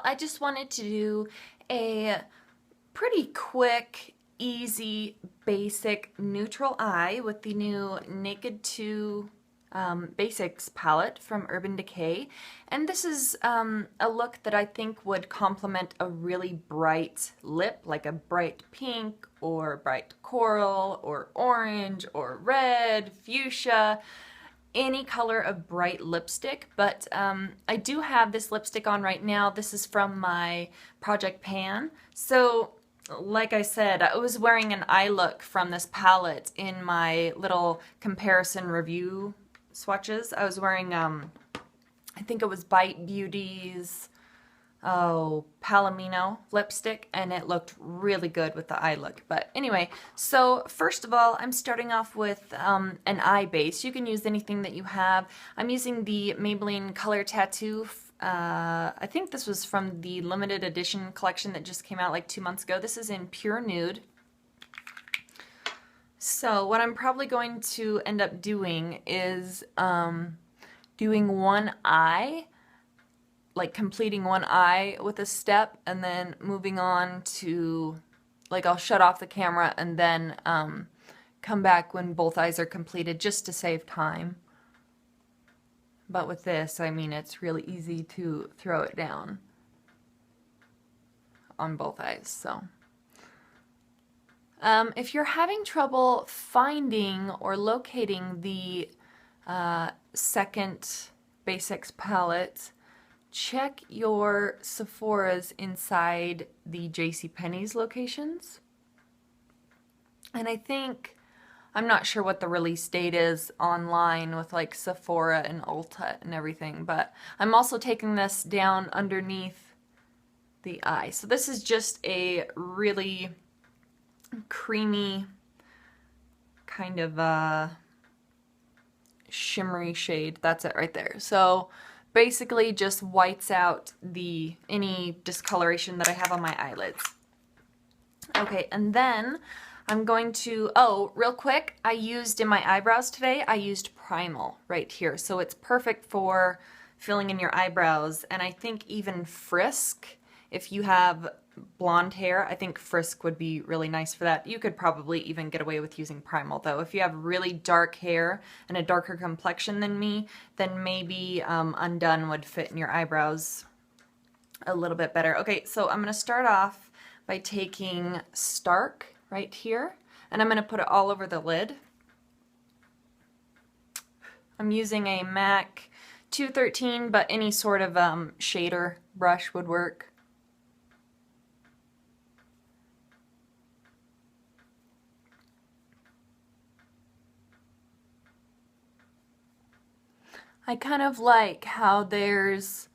I just wanted to do a pretty quick, easy, basic neutral eye with the new Naked2 Basics palette from Urban Decay. And this is a look that I think would complement a really bright lip, like a bright pink or bright coral or orange or red, fuchsia, any color of bright lipstick. But I do have this lipstick on right now. This is from my Project Pan. So like I said, I was wearing an eye look from this palette in my little comparison review swatches. I was wearing, I think it was Bite Beauty's, Palomino lipstick, and it looked really good with the eye look. But anyway, so first of all, I'm starting off with an eye base. You can use anything that you have. I'm using the Maybelline Color Tattoo. I think this was from the limited edition collection that just came out like 2 months ago. This is in Pure Nude. So what I'm probably going to end up doing is doing one eye, like completing one eye with a step, and then moving on to, like, I'll shut off the camera and then come back when both eyes are completed, just to save time. But with this, I mean, it's really easy to throw it down on both eyes. So if you're having trouble finding or locating the second Basics palette, check your Sephora's inside the JCPenney's locations. And I think, I'm not sure what the release date is online with like Sephora and Ulta and everything, but I'm also taking this down underneath the eye. So this is just a really creamy kind of shimmery shade. That's it right there. So basically just whites out any discoloration that I have on my eyelids. Okay, and then I'm going to, real quick, I used in my eyebrows today, I used Primal right here. So it's perfect for filling in your eyebrows. And I think even Frisk, if you have blonde hair, I think Frisk would be really nice for that. You could probably even get away with using Primal though. If you have really dark hair and a darker complexion than me, then maybe Undone would fit in your eyebrows a little bit better. Okay, so I'm going to start off by taking Stark right here, and I'm going to put it all over the lid. I'm using a MAC 213, but any sort of shader brush would work. I kind of like how there's,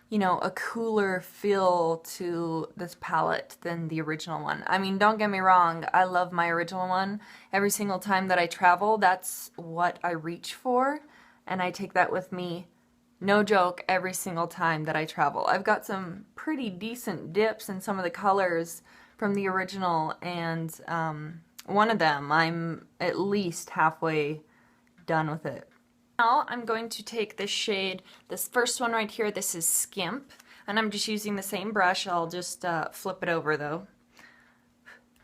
you know, a cooler feel to this palette than the original one. I mean, don't get me wrong, I love my original one. Every single time that I travel, that's what I reach for, and I take that with me, no joke, every single time that I travel. I've got some pretty decent dips in some of the colors from the original, and one of them, I'm at least halfway done with it. Now I'm going to take this shade, this first one right here, this is Skimp, and I'm just using the same brush. I'll just flip it over though.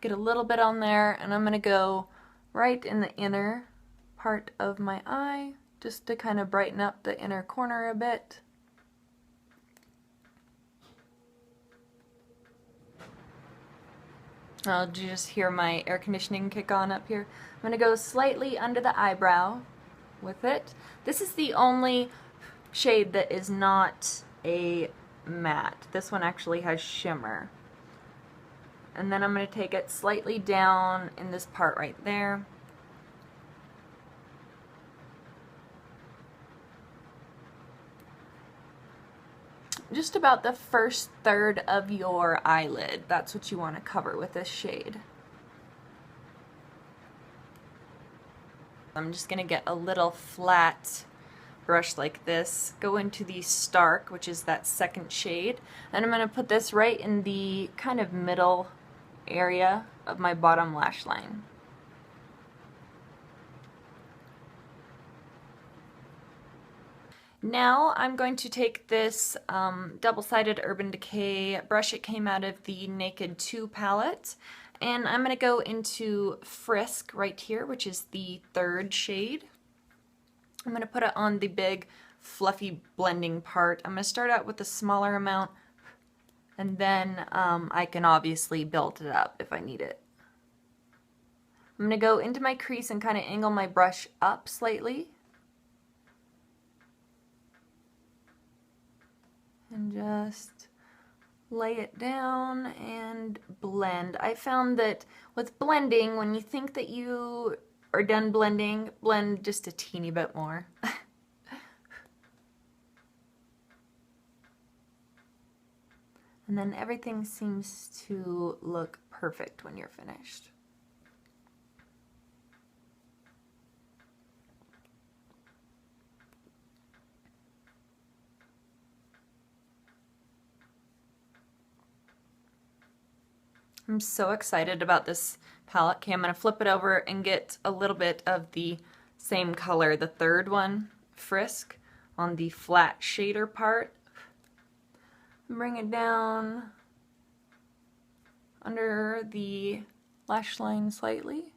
Get a little bit on there, and I'm going to go right in the inner part of my eye, just to kind of brighten up the inner corner a bit. I'll just hear my air conditioning kick on up here. I'm going to go slightly under the eyebrow with it. This is the only shade that is not a matte. This one actually has shimmer. And then I'm going to take it slightly down in this part right there. Just about the first third of your eyelid. That's what you want to cover with this shade. I'm just going to get a little flat brush like this, go into the Stark, which is that second shade, and I'm going to put this right in the kind of middle area of my bottom lash line. Now I'm going to take this double-sided Urban Decay brush. It came out of the Naked2 palette. And I'm going to go into Frisk right here, which is the third shade. I'm going to put it on the big fluffy blending part. I'm going to start out with a smaller amount, and then I can obviously build it up if I need it. I'm going to go into my crease and kind of angle my brush up slightly. And just lay it down and blend. I found that with blending, when you think that you are done blending, blend just a teeny bit more. And then everything seems to look perfect when you're finished. I'm so excited about this palette. Okay, I'm going to flip it over and get a little bit of the same color, the third one, Frisk, on the flat shader part. Bring it down under the lash line slightly,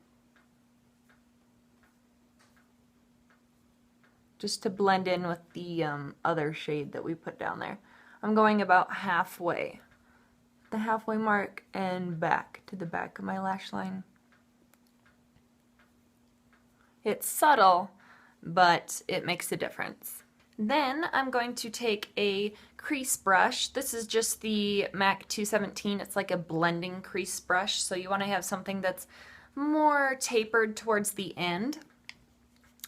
just to blend in with the other shade that we put down there. I'm going about halfway, the halfway mark, and back to the back of my lash line. It's subtle, but it makes a difference. Then I'm going to take a crease brush. This is just the MAC 217. It's like a blending crease brush, so you want to have something that's more tapered towards the end.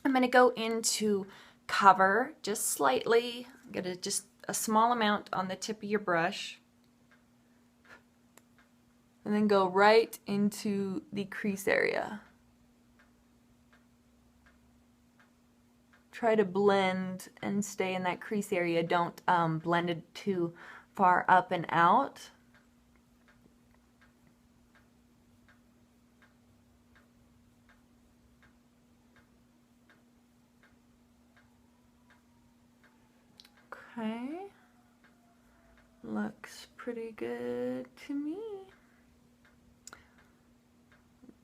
I'm going to go into Cover just slightly. I'm going to just a small amount on the tip of your brush. And then go right into the crease area. Try to blend and stay in that crease area. Don't blend it too far up and out. Okay. Looks pretty good to me.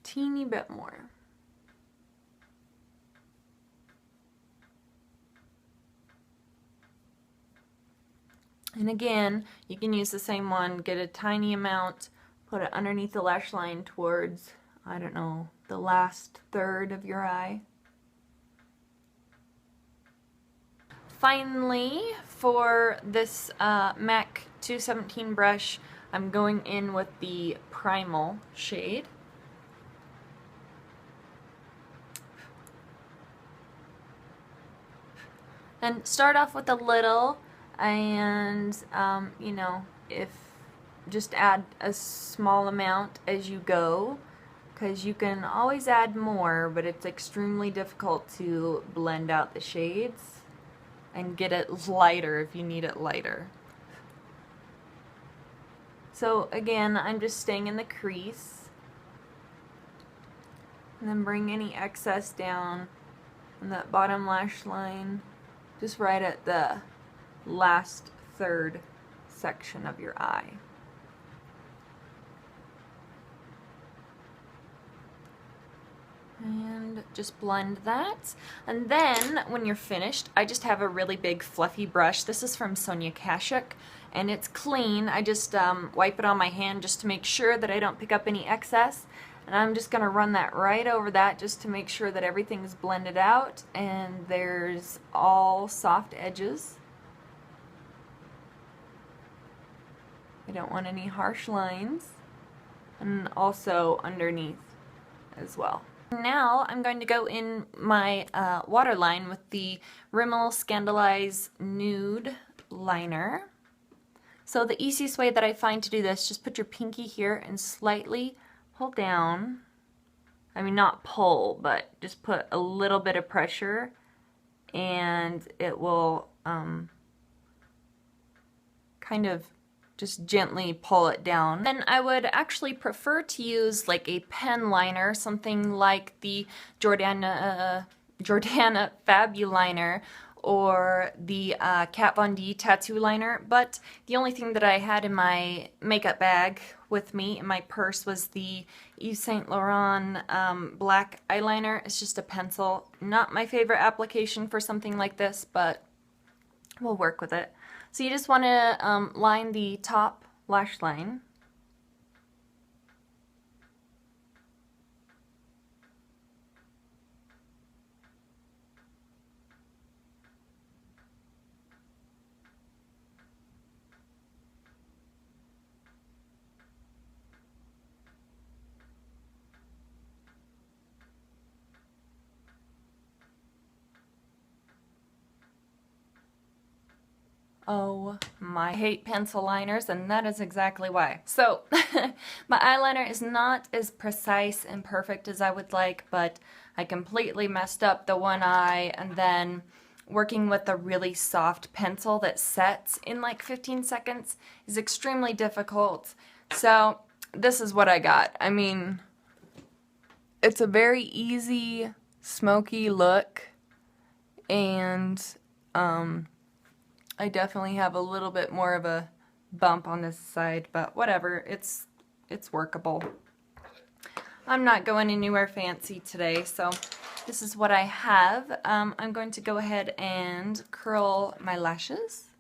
Teeny bit more. And again, you can use the same one, get a tiny amount, put it underneath the lash line towards, I don't know, the last third of your eye. Finally, for this MAC 217 brush, I'm going in with the Primal shade. And start off with a little, and you know, if just add a small amount as you go, because you can always add more, but it's extremely difficult to blend out the shades and get it lighter if you need it lighter. So again, I'm just staying in the crease, and then bring any excess down on that bottom lash line, just right at the last third section of your eye. And just blend that. And then when you're finished, I just have a really big fluffy brush. This is from Sonia Kashuk, and it's clean. I just wipe it on my hand just to make sure that I don't pick up any excess. And I'm just going to run that right over that just to make sure that everything's blended out and there's all soft edges. I don't want any harsh lines. And also underneath as well. Now I'm going to go in my Waterline with the Rimmel Scandalize Nude Liner. So the easiest way that I find to do this, just put your pinky here and slightly pull down. I mean, not pull, but just put a little bit of pressure, and it will kind of just gently pull it down. Then I would actually prefer to use like a pen liner, something like the Jordana Fabuliner, or the Kat Von D tattoo liner, but the only thing that I had in my makeup bag with me in my purse was the Yves Saint Laurent black eyeliner. It's just a pencil. Not my favorite application for something like this, but we'll work with it. So you just want to line the top lash line. Oh my, I hate pencil liners, and that is exactly why. So, my eyeliner is not as precise and perfect as I would like, but I completely messed up the one eye, and then working with a really soft pencil that sets in like 15 seconds is extremely difficult. So, this is what I got. I mean, it's a very easy, smoky look, and I definitely have a little bit more of a bump on this side, but whatever, it's workable. I'm not going anywhere fancy today, so this is what I have. I'm going to go ahead and curl my lashes.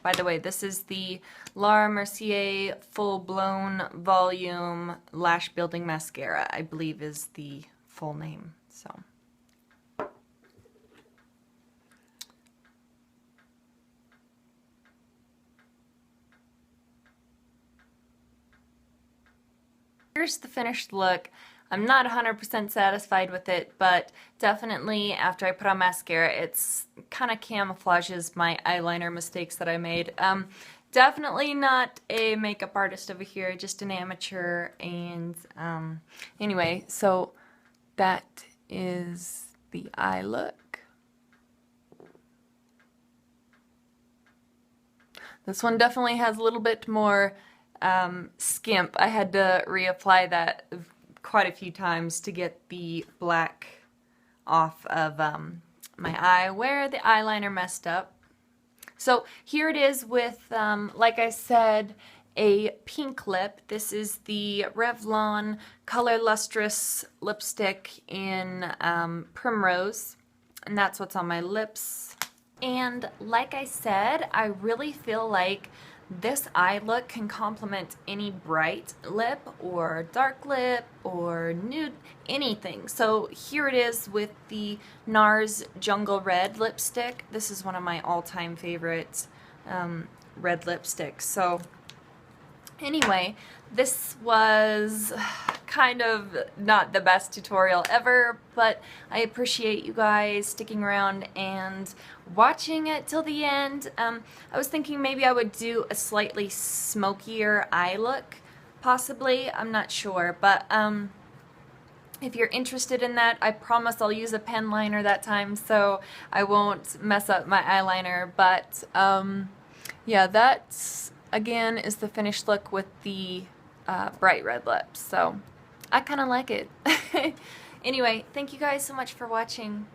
By the way, this is the Laura Mercier Full Blown Volume Lash Building Mascara, I believe is the full name, so. Here's the finished look. I'm not 100% satisfied with it, but definitely after I put on mascara, it's kind of camouflages my eyeliner mistakes that I made. Definitely not a makeup artist over here, just an amateur, and anyway, so that is the eye look. This one definitely has a little bit more skimp. I had to reapply that quite a few times to get the black off of my eye where the eyeliner messed up. So here it is with, like I said, a pink lip. This is the Revlon Color Lustrous lipstick in Primrose, and that's what's on my lips. And like I said, I really feel like this eye look can complement any bright lip or dark lip or nude, anything. So here it is with the NARS Jungle Red lipstick. This is one of my all-time favorite red lipsticks. So anyway, this was kind of not the best tutorial ever, but I appreciate you guys sticking around and watching it till the end. I was thinking maybe I would do a slightly smokier eye look, possibly. I'm not sure, but if you're interested in that, I promise I'll use a pen liner that time, so I won't mess up my eyeliner. But yeah, that's again is the finished look with the bright red lips. So I kind of like it. Anyway, thank you guys so much for watching.